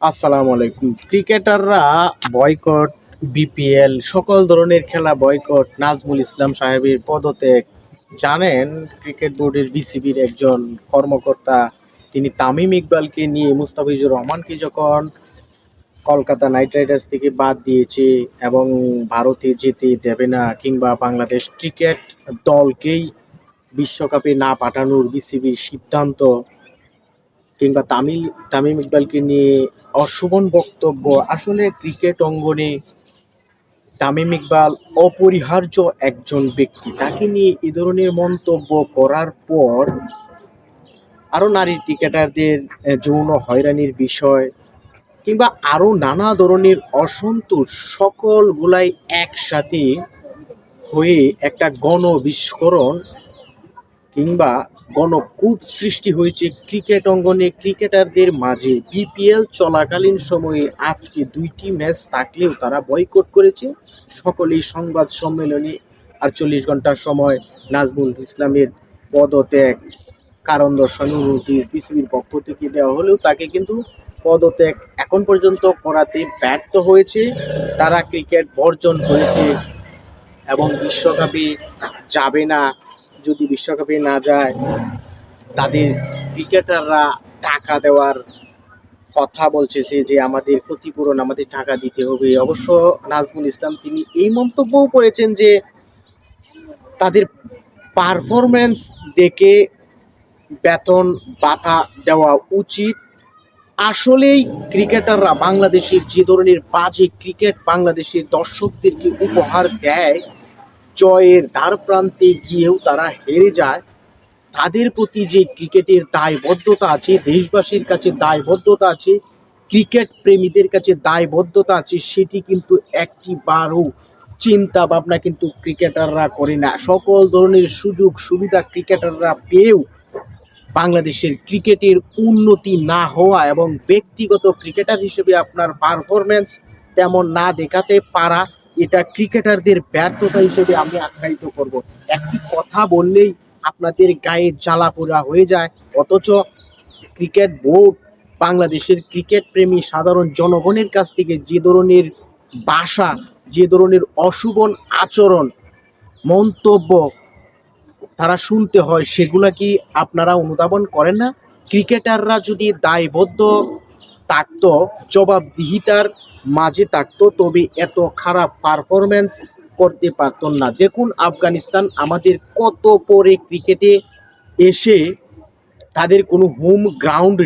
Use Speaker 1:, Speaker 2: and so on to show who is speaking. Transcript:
Speaker 1: আসসালামু আলাইকুম। ক্রিকেটাররা বয়কট, বিপিএল সকল ধরনের খেলা বয়কট, নাজমুল ইসলাম সাহেবের পদত্যাগ। জানেন ক্রিকেট বোর্ডের বিসিবির একজন কর্মকর্তা তিনি তামিম ইকবালকে নিয়ে মুস্তাফিজুর রহমানকে যখন কলকাতা নাইট রাইডার্স থেকে বাদ দিয়েছে এবং ভারতে যেতে দেবে না কিংবা বাংলাদেশ ক্রিকেট দলকেই বিশ্বকাপে না পাঠানোর বিসিবির সিদ্ধান্ত কিংবা তামিম ইকবালকে নিয়ে অশোভন বক্তব্য। আসলে ক্রিকেট অঙ্গনে তামিম ইকবাল অপরিহার্য একজন ব্যক্তি। তাকে নিয়ে এ ধরনের মন্তব্য করার পর আরও নারী ক্রিকেটারদের যৌন হয়রানির বিষয় কিংবা আরও নানা ধরনের অসন্তোষ সকলগুলাই একসাথে হয়ে একটা গণবিস্ফোরণ কিংবা গণকূপ সৃষ্টি হয়েছে ক্রিকেট অঙ্গনে ক্রিকেটারদের মাঝে। বিপিএল চলাকালীন সময়ে আজকে ২টি ম্যাচ থাকলেও তারা বয়কট করেছে। সকলেই সংবাদ সম্মেলনে ৪৮ ঘন্টার সময় নাজমুল ইসলামের পদত্যাগ কারণ দর্শানোর নোটিশ বিসিবির পক্ষ থেকে দেওয়া হলেও তাকে কিন্তু পদত্যাগ এখন পর্যন্ত করাতে ব্যর্থ হয়েছে। তারা ক্রিকেট বর্জন করেছে এবং বিশ্বকাপে যাবে না। যদি বিশ্বকাপে না যায় তাদের ক্রিকেটাররা টাকা দেওয়ার কথা বলছে যে আমাদের ক্ষতিপূরণ আমাদের টাকা দিতে হবে। অবশ্য নাজমুল ইসলাম তিনি এই মন্তব্যও করেছেন যে তাদের পারফরম্যান্স দেখে বেতন ভাতা দেওয়া উচিত। আসলেই ক্রিকেটাররা বাংলাদেশের যে ধরনের বাজে ক্রিকেট বাংলাদেশের দর্শকদেরকে উপহার দেয়, জয়ের দ্বার প্রান্তে গিয়েও তারা হেরে যায়। তাদের প্রতি যে ক্রিকেটের দায়বদ্ধতা আছে, দেশবাসীর কাছে দায়বদ্ধতা আছে, ক্রিকেট প্রেমীদের কাছে দায়বদ্ধতা আছে, সেটি কিন্তু একটিবারও চিন্তা ভাবনা কিন্তু ক্রিকেটাররা করে না। সকল ধরনের সুযোগ সুবিধা ক্রিকেটাররা পেয়েও বাংলাদেশের ক্রিকেটের উন্নতি না হওয়া এবং ব্যক্তিগত ক্রিকেটার হিসেবে আপনার পারফরম্যান্স তেমন না দেখাতে পারা, এটা ক্রিকেটারদের ব্যর্থতা হিসেবে আমি আখ্যায়িত করব। একটি কথা বললেই আপনাদের গায়ে জ্বালা পোড়া হয়ে যায়, অথচ ক্রিকেট বোর্ড বাংলাদেশের ক্রিকেট প্রেমী সাধারণ জনগণের কাছ থেকে যে ধরনের ভাষা, যে ধরনের অশুভন আচরণ, মন্তব্য তারা শুনতে হয়, সেগুলা কি আপনারা অনুধাবন করেন না? ক্রিকেটাররা যদি দায়বদ্ধ থাকতো, জবাবদিহিতার মাঝে থাকতো, তবে এত খারাপ পারফরম্যান্স করতে পারত না। দেখুন আফগানিস্তান আমাদের কত পরে ক্রিকেটে এসে তাদের কোনো হোম গ্রাউন্ড